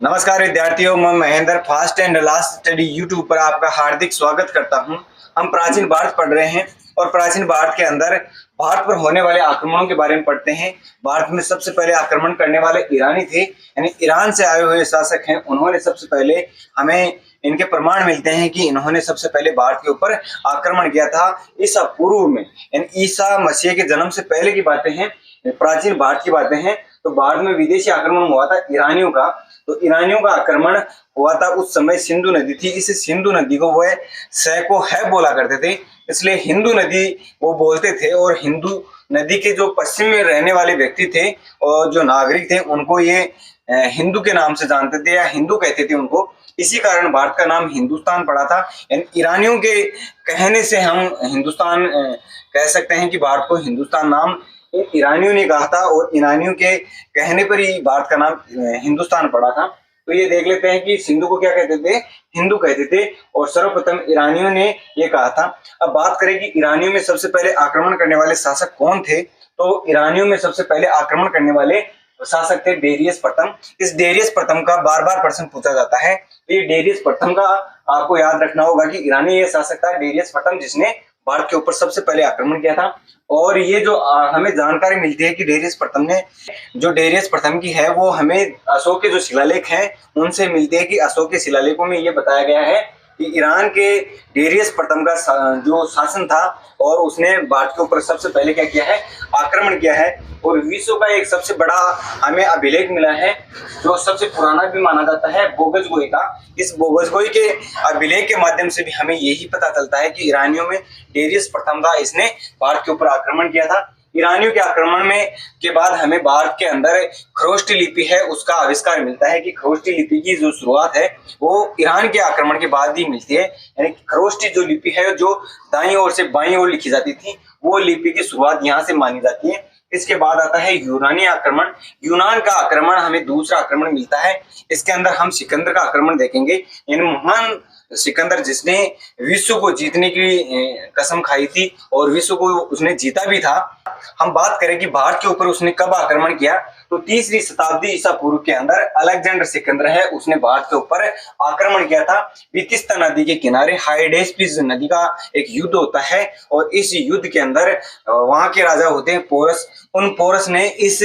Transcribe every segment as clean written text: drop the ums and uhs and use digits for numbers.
नमस्कार विद्यार्थियों, मैं Mahendra fast and last study YouTube पर आपका हार्दिक स्वागत करता हूं। हम प्राचीन भारत पढ़ रहे हैं और प्राचीन भारत के अंदर भारत पर होने वाले आक्रमणों के बारे में पढ़ते हैं। भारत में सबसे पहले आक्रमण करने वाले ईरानी थे, यानी ईरान से आए हुए शासक हैं। उन्होंने सबसे पहले हमें इनके प्रमाण मिलते हैं कि इन्होंने सबसे पहले भारत के ऊपर आक्रमण किया था ईसा पूर्व में, यानी ईसा मसीह के जन्म से पहले की बातें हैं, प्राचीन भारत की बातें हैं। तो भारत में विदेशी आक्रमण हुआ था ईरानियों का। तो ईरानियों का आक्रमण हुआ था, उस समय सिंधु नदी थी। इस सिंधु नदी को वह सैको है बोला करते थे, इसलिए हिंदू नदी वो बोलते थे। और हिंदू नदी के जो पश्चिम में रहने वाले व्यक्ति थे और जो नागरिक थे उनको ये हिंदू के नाम से जानते थे या हिंदू कहते थे उनको। इसी कारण भारत का नाम हिंदुस्तान पड़ा था। यानी ईरानियों के कहने से हम हिंदुस्तान कह सकते हैं कि भारत को हिंदुस्तान नाम ईरानियों ने कहा था और ईरानियों के कहने पर ही भारत का नाम हिंदुस्तान पड़ा था। तो ये देख लेते हैं कि सिंधु को क्या कहते थे, हिंदू कहते थे, और सर्वप्रथम ईरानियों ने ये कहा था। अब बात करें कि ईरानियों में सबसे पहले आक्रमण करने वाले शासक कौन थे, तो ईरानियों में सबसे पहले आक्रमण करने वाले शासक थे डेरियस प्रथम। इस डेरियस प्रथम का बार बार प्रश्न पूछा जाता है। ये डेरियस प्रथम का आपको याद रखना होगा कि ईरानी ये शासक था डेरियस प्रथम, जिसने भारत के ऊपर सबसे पहले आक्रमण किया था। और ये जो हमें जानकारी मिलती है कि डेरियस प्रथम ने, जो डेरियस प्रथम की है वो हमें अशोक के जो शिलालेख हैं उनसे मिलती है कि अशोक के शिलालेखों में ये बताया गया है कि ईरान के डेरियस प्रथम का जो शासन था और उसने भारत के ऊपर सबसे पहले क्या किया है, आक्रमण किया है। और विश्व का एक सबसे बड़ा हमें अभिलेख मिला है जो सबसे पुराना भी माना जाता है, बोगजगोई का। इस बोगजगोई के अभिलेख के माध्यम से भी हमें यही पता चलता है कि ईरानियों में डेरियस प्रथम था, इसने भारत के ऊपर आक्रमण किया था। ईरानियों के आक्रमण में के बाद हमें भारत के अंदर खरोष्टी लिपि है उसका आविष्कार मिलता है कि खरोष्टी लिपि की जो शुरुआत है वो ईरान के आक्रमण के बाद ही मिलती है। यानी खरोष्टी जो लिपि है जो दाईं ओर से बाईं ओर लिखी जाती थी, वो लिपि की शुरुआत यहाँ से मानी जाती है। इसके बाद आता है यूनानी आक्रमण। यूनान का आक्रमण हमें दूसरा आक्रमण मिलता है। इसके अंदर हम सिकंदर का आक्रमण देखेंगे, यानी महान सिकंदर जिसने विश्व को जीतने की कसम खाई थी और विश्व को उसने जीता भी था। हम बात करें कि भारत के ऊपर उसने कब आक्रमण किया, तो तीसरी शताब्दी ईसा पूर्व के अंदर अलेक्जेंडर सिकंदर है, उसने भारत के ऊपर आक्रमण किया था। वितिस्ता नदी के किनारे हाइडेस्पिस नदी का एक युद्ध होता है और इस युद्ध के अंदर वहां के राजा होते हैं पोरस। उन पोरस ने इस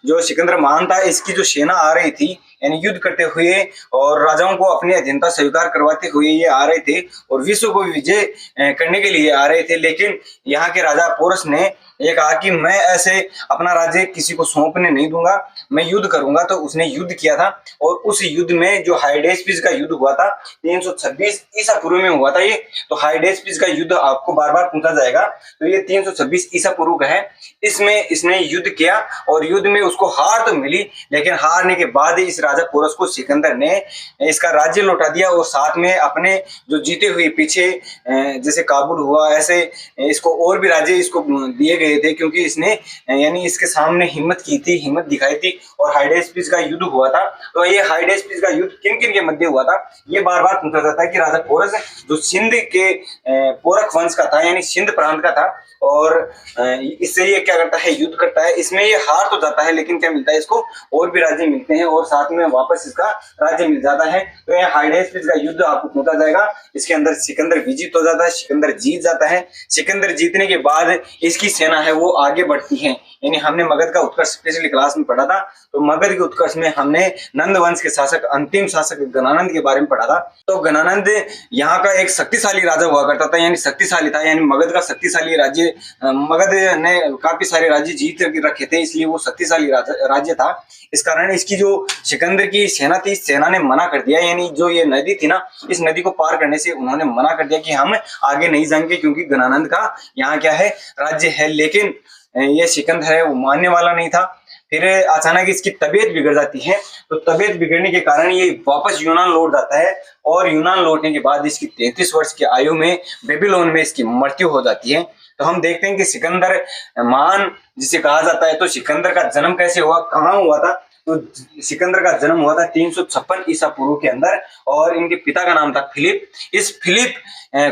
जो सिकंदर महान था इसकी जो सेना आ रही थी, यानी युद्ध करते हुए और राजाओं को अपनी अधीनता स्वीकार करवाते हुए ये आ रहे थे और विश्व को विजय करने के लिए आ रहे थे। लेकिन यहाँ के राजा पोरस ने ये कहा कि मैं ऐसे अपना राज्य किसी को सौंपने नहीं दूंगा, मैं युद्ध करूंगा। तो उसने युद्ध किया था और उस युद्ध में जो हाइडेस्पिस का युद्ध हुआ था 326 ईसा पूर्व में हुआ था ये। तो हाइडेस्पिस का युद्ध आपको बार बार पूछा जाएगा, तो ये 326 ईसा पूर्व का है। इसमें इसने युद्ध किया और युद्ध में उसको हार तो मिली, लेकिन हारने के बाद इस राजा पोरस को सिकंदर ने इसका राज्य लौटा दिया और साथ में अपने जो जीते हुए पीछे जैसे काबुल हुआ, ऐसे इसको और भी राज्य इसको दिए गए थे, क्योंकि इसने यानी इसके सामने हिम्मत की थी, हिम्मत दिखाई थी और हाइडेस्पिस का युद्ध हुआ था। तो ये हाइडेस्पिस का युद्ध किन किन के मध्य हुआ था, ये बार बार पूछा जाता है कि राजा पोरस जो सिंध के पोरख वंश का था, यानी सिंध प्रांत का था, और इससे ये क्या करता है, युद्ध करता है। इसमें ये हार तो जाता है, लेकिन क्या मिलता है इसको, और भी राज्य मिलते हैं और साथ में वापस इसका राज्य मिल जाता है। तो ये हाइडेस्पिस का युद्ध आपको पूछा जाएगा। इसके अंदर सिकंदर विजित हो जाता है, सिकंदर जीत जाता है। सिकंदर जीतने के बाद इसकी सेना है वो आगे बढ़ती है। यानी हमने मगध का उत्कर्ष पिछली क्लास में पढ़ा था, तो मगध के उत्कर्ष में हमने नंद वंश के शासक, अंतिम शासक गणानंद के बारे में पढ़ा था। तो गणानंद यहाँ का एक शक्तिशाली राजा हुआ करता था, यानी शक्तिशाली था, यानी मगध का शक्तिशाली राज्य। मगध ने काफी सारे राज्य जीत रखे थे, इसलिए वो शक्तिशाली राज्य था। इस कारण इसकी जो सिकंदर की सेना थी, इस सेना ने मना कर दिया, यानी जो ये नदी थी ना, इस नदी को पार करने से उन्होंने मना कर दिया कि हम आगे नहीं जाएंगे, क्योंकि गणानंद का यहाँ क्या है, राज्य है। लेकिन ये सिकंदर है वो मानने वाला नहीं था। फिर अचानक इसकी तबीयत बिगड़ जाती है, तो तबीयत बिगड़ने के कारण ये वापस यूनान लौट जाता है और यूनान लौटने के बाद इसकी 33 वर्ष की आयु में बेबीलोन में इसकी मृत्यु हो जाती है। तो हम देखते हैं कि सिकंदर महान जिसे कहा जाता है, तो सिकंदर का जन्म कैसे हुआ, कहाँ हुआ था, तो सिकंदर का जन्म हुआ था 356 ईसा पूर्व के अंदर, और इनके पिता का नाम था फिलिप। इस फिलिप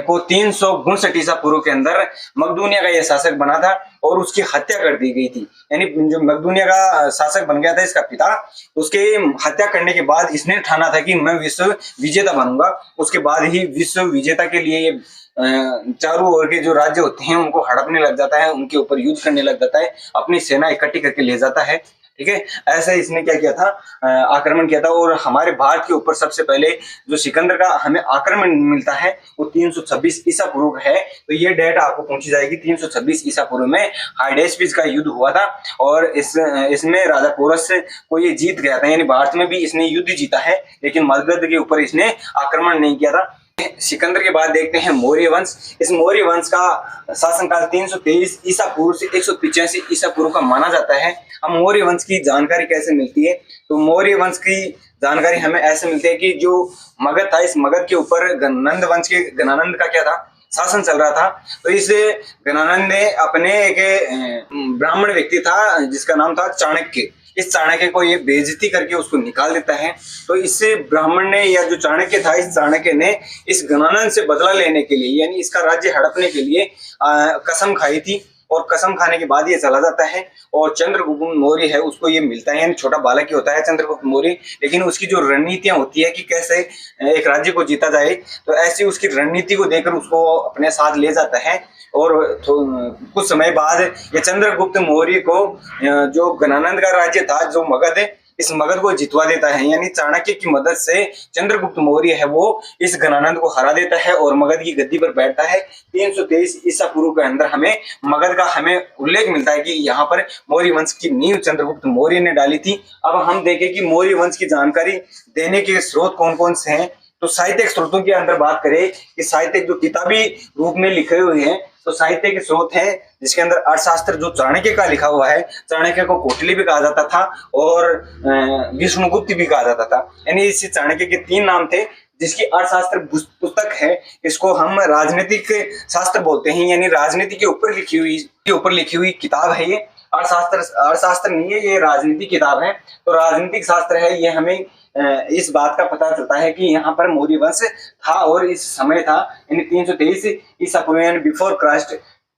को 362 ईसा पूर्व के अंदर मकदूनिया का यह शासक बना था और उसकी हत्या कर दी गई थी। यानी जो मकदूनिया का शासक बन गया था इसका पिता, उसके हत्या करने के बाद इसने ठाना था कि मैं विश्व विजेता बनूंगा। उसके बाद ही विश्व विजेता के लिए ये चारों ओर के जो राज्य होते हैं उनको हड़पने लग जाता है, उनके ऊपर युद्ध करने लग जाता है, अपनी सेना इकट्ठी करके ले जाता है। ठीक है, ऐसे इसने क्या किया था, आक्रमण किया था। और हमारे भारत के ऊपर सबसे पहले जो सिकंदर का हमें आक्रमण मिलता है वो 326 ईसा पूर्व है। तो ये डेट आपको पूछी जाएगी। 326 ईसा पूर्व में हाइडेस्पिस का युद्ध हुआ था और इसमें राजा पोरस को ये जीत गया था। यानी भारत में भी इसने युद्ध जीता है, लेकिन मगध के ऊपर इसने आक्रमण नहीं किया था। सिकंदर के बाद देखते हैं मौर्य वंश। इस मौर्य वंश का शासनकाल 323 ईसा पूर्व से 185 ईसा पूर्व का माना जाता है। हम मौर्य वंश की जानकारी कैसे मिलती है, तो मौर्य वंश की जानकारी हमें ऐसे मिलती है कि जो मगध था, इस मगध के ऊपर गणानंद वंश के गणानंद का क्या था, शासन चल रहा था। तो इस गणानंद ने अपने एक ब्राह्मण व्यक्ति था जिसका नाम था चाणक्य, इस चाणक्य को ये बेइज्जती करके उसको निकाल देता है। तो इससे ब्राह्मण ने, या जो चाणक्य था, इस चाणक्य ने इस गणानंद से बदला लेने के लिए, यानी इसका राज्य हड़पने के लिए कसम खाई थी। और कसम खाने के बाद ये चला जाता है और चंद्रगुप्त मौर्य है उसको ये मिलता है, यानी छोटा बालक ही होता है चंद्रगुप्त मौर्य, लेकिन उसकी जो रणनीतियां होती है कि कैसे एक राज्य को जीता जाए, तो ऐसी उसकी रणनीति को देखकर उसको अपने साथ ले जाता है। और कुछ समय बाद ये चंद्रगुप्त मौर्य को जो गणानंद का राज्य था, जो मगध है, इस मगध को जितवा देता है। यानी चाणक्य की मदद से चंद्रगुप्त मौर्य है वो इस गणानंद को हरा देता है और मगध की गद्दी पर बैठता है। 323 ईसा पूर्व के अंदर हमें मगध का हमें उल्लेख मिलता है कि यहाँ पर मौर्य वंश की नींव चंद्रगुप्त मौर्य ने डाली थी। अब हम देखें कि मौर्य वंश की जानकारी देने के स्रोत कौन कौन से हैं। तो साहित्यिक स्रोतों के अंदर बात करें कि साहित्यिक जो किताबी रूप में लिखे हुए हैं, तो साहित्य के स्रोत है जिसके अंदर अर्थशास्त्र जो चाणक्य का लिखा हुआ है, चाणक्य को कौटिल्य भी कहा जाता था और विष्णुगुप्त भी कहा जाता था। यानी इस चाणक्य के 3 नाम थे। जिसकी अर्थशास्त्र पुस्तक है, इसको हम राजनीतिक शास्त्र बोलते हैं, यानी राजनीति के ऊपर लिखी हुई किताब है ये। अर्थशास्त्र नहीं है, ये राजनीतिक किताब है। तो राजनीतिक शास्त्र है ये। हमें इस बात का पता चलता है कि यहाँ पर मौर्य वंश था और इस समय था, यानी 323 ईसा पूर्व यानी बिफोर क्राइस्ट,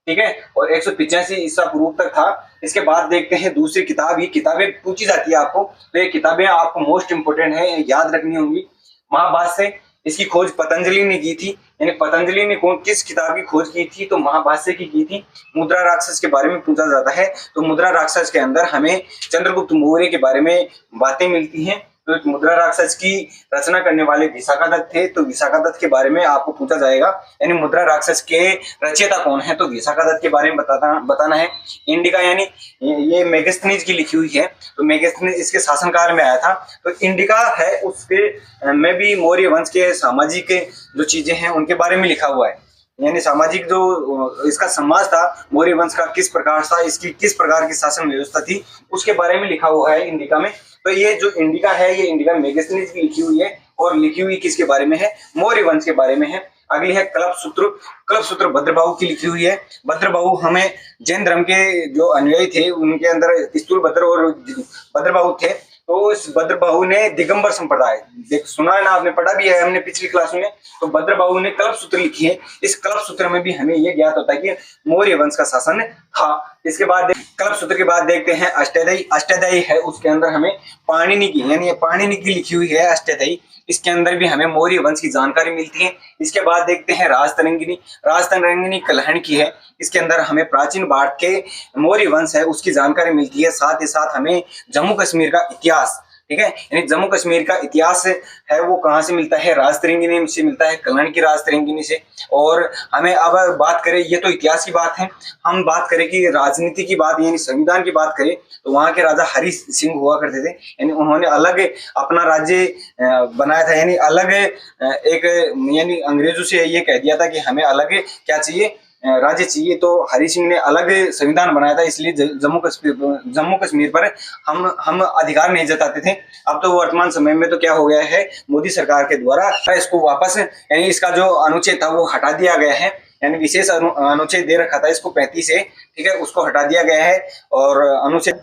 ठीक है, और 185 ईसा पूर्व तक था। इसके बाद देखते हैं दूसरी किताब। ये किताबें पूछी जाती है आपको, तो ये किताबें आपको मोस्ट इंपोर्टेंट है, याद रखनी होंगी। महाभाष्य, इसकी खोज पतंजलि ने की थी। यानी पतंजलि ने किस किताब की खोज की थी, तो महाभाष्य की थी। मुद्रा राक्षस के बारे में पूछा जाता है, तो मुद्रा राक्षस के अंदर हमें चंद्रगुप्त मौर्य के बारे में बातें मिलती हैं। तो मुद्रा राक्षस की रचना करने वाले विशाखादत्त थे, तो विशाखादत्त के बारे में आपको पूछा जाएगा। यानी मुद्रा राक्षस के रचयिता कौन है, तो विशाखादत्त के बारे में बताना है। इंडिका यानी ये मेगास्थनीज की लिखी हुई है, तो मेगास्थनीज इसके शासनकाल में आया था। तो इंडिका है उसके में भी मौर्य वंश के सामाजिक जो चीजें हैं उनके बारे में लिखा हुआ है। यानी सामाजिक जो इसका समाज था मौर्य वंश का किस प्रकार था, इसकी किस प्रकार की शासन व्यवस्था थी, उसके बारे में लिखा हुआ है इंडिका में। तो ये जो इंडिका है, ये इंडिका मेगास्थनीज की लिखी हुई है और लिखी हुई किसके बारे में है, मौर्य वंश के बारे में है। अगली है कल्पसूत्र भद्रबाहु की लिखी हुई है। भद्रबाहु हमें जैन धर्म के जो अनुयायी थे उनके अंदर स्थूलभद्र और भद्रबाहु थे। तो इस भद्रबाहु ने दिगंबर संप्रदाय, सुना है ना, आपने पढ़ा भी है हमने पिछली क्लास में। तो भद्रबाहु ने कल्पसूत्र लिखी है। इस कल्पसूत्र में भी हमें यह ज्ञात होता है कि मौर्य वंश का शासन था। इसके बाद कल्पसूत्र के बाद देखते हैं अष्टाध्यायी। अष्टाध्यायी है उसके अंदर हमें पाणिनि की, यानी पाणिनि की लिखी हुई है अष्टाध्यायी। इसके अंदर भी हमें मौर्य वंश की जानकारी मिलती है। इसके बाद देखते हैं राजतरंगिणी। राजतरंगिणी कल्हण की है। इसके अंदर हमें प्राचीन भारत के मौर्य वंश है उसकी जानकारी मिलती है। साथ ही साथ हमें जम्मू कश्मीर का इतिहास, ठीक है, यानी जम्मू कश्मीर का इतिहास है वो कहाँ से मिलता है, राजतरंगिणी से मिलता है, कल्याण की राजतरंगिणी से। और हमें अब बात करें, ये तो इतिहास की बात है, हम बात करें कि राजनीति की बात यानी संविधान की बात करें, तो वहाँ के राजा हरि सिंह हुआ करते थे। यानी उन्होंने अलग अपना राज्य बनाया था, यानी अलग एक, यानी अंग्रेजों से ये कह दिया था कि हमें अलग क्या चाहिए, राज्य चाहिए। तो हरि सिंह ने अलग संविधान बनाया था, इसलिए जम्मू कश्मीर पर हम अधिकार नहीं जताते थे। अब तो वर्तमान समय में तो क्या हो गया है, मोदी सरकार के द्वारा इसको वापस, यानी इसका जो अनुच्छेद था वो हटा दिया गया है। यानी विशेष अनुच्छेद दे रखा था इसको 35 है, ठीक है, उसको हटा दिया गया है और अनुच्छेद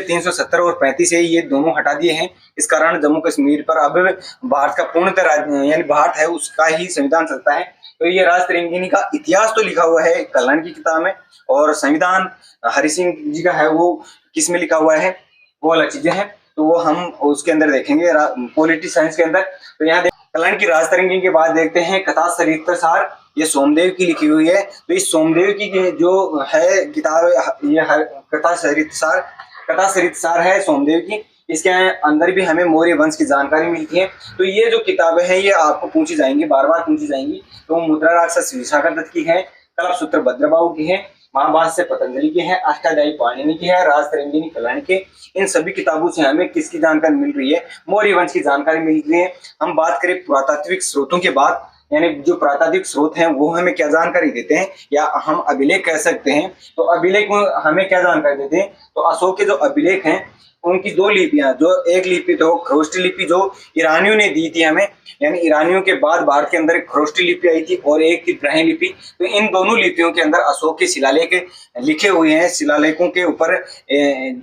370 और 35 है, ये दोनों हटा दिए हैं। इस कारण जम्मू कश्मीर पर अब भारत का पूर्णतः राज्य यानी भारत है उसका ही संविधान चलता है। तो ये राज तिरंगिनी का इतिहास तो लिखा हुआ है कल्याण की किताब में, और संविधान हरि सिंह जी का है वो किस में लिखा हुआ है वो अलग चीजें हैं, तो वो हम उसके अंदर देखेंगे पॉलिटी साइंस के अंदर। तो यहाँ कल्याण की राज तिरंगिनी के बाद देखते हैं कथा चरित्र सार, ये सोमदेव की लिखी हुई है। तो इस सोमदेव की जो है किताब, ये कथा चरित्र सार है सोमदेव की। इसके अंदर भी हमें मौर्य वंश की जानकारी मिलती है। तो ये जो किताबें हैं ये आपको पूछी जाएंगी, बार बार पूछी जाएंगी। तो मुद्रा राक्षस विशाखा दत्त की है, कल्पसूत्र भद्रबाहु की है, महाभाष्य पतंजलि की है, अष्टाध्यायी पाणिनि की है, राज तिरंगिनी कल्याण के। इन सभी किताबों से हमें किसकी जानकारी मिल रही है? मौर्य वंश की जानकारी मिल रही है। हम बात करें पुरातात्विक स्रोतों के बाद, यानी जो पुरातात्विक स्रोत हैं वो हमें क्या जानकारी देते हैं, या हम अभिलेख कह सकते हैं। तो अभिलेख हमें क्या जानकारी देते हैं? तो अशोक के जो अभिलेख हैं उनकी दो लिपियां, जो एक लिपि तो खरोष्टी लिपि जो ईरानियों ने दी थी हमें, यानी ईरानियों के बाद भारत के अंदर एक खरोष्टी लिपि आई थी और एक थी ब्राह्मी लिपि। तो इन दोनों लिपियों के अंदर अशोक के शिलालेख लिखे हुए हैं। शिलालेखों के ऊपर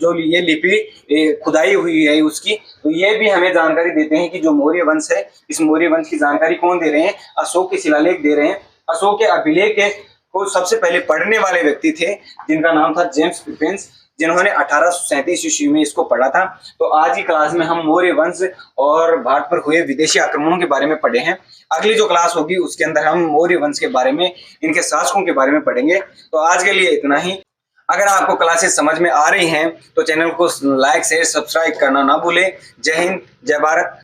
जो ये लिपि खुदाई हुई है उसकी, तो ये भी हमें जानकारी देते हैं कि जो मौर्य वंश है, इस मौर्य वंश की जानकारी कौन दे रहे हैं? अशोक के शिलालेख दे रहे हैं। अशोक के अभिलेख को सबसे पहले पढ़ने वाले व्यक्ति थे जिनका नाम था जेम्स पिपेंस, जिन्होंने 1837 ईस्वी में इसको पढ़ा था। तो आज की क्लास में हम मौर्य वंश और भारत पर हुए विदेशी आक्रमणों के बारे में पढ़े हैं। अगली जो क्लास होगी उसके अंदर हम मौर्य वंश के बारे में, इनके शासकों के बारे में पढ़ेंगे। तो आज के लिए इतना ही। अगर आपको क्लासेस समझ में आ रही हैं तो चैनल को लाइक शेयर सब्सक्राइब करना ना भूलें। जय हिंद, जय भारत।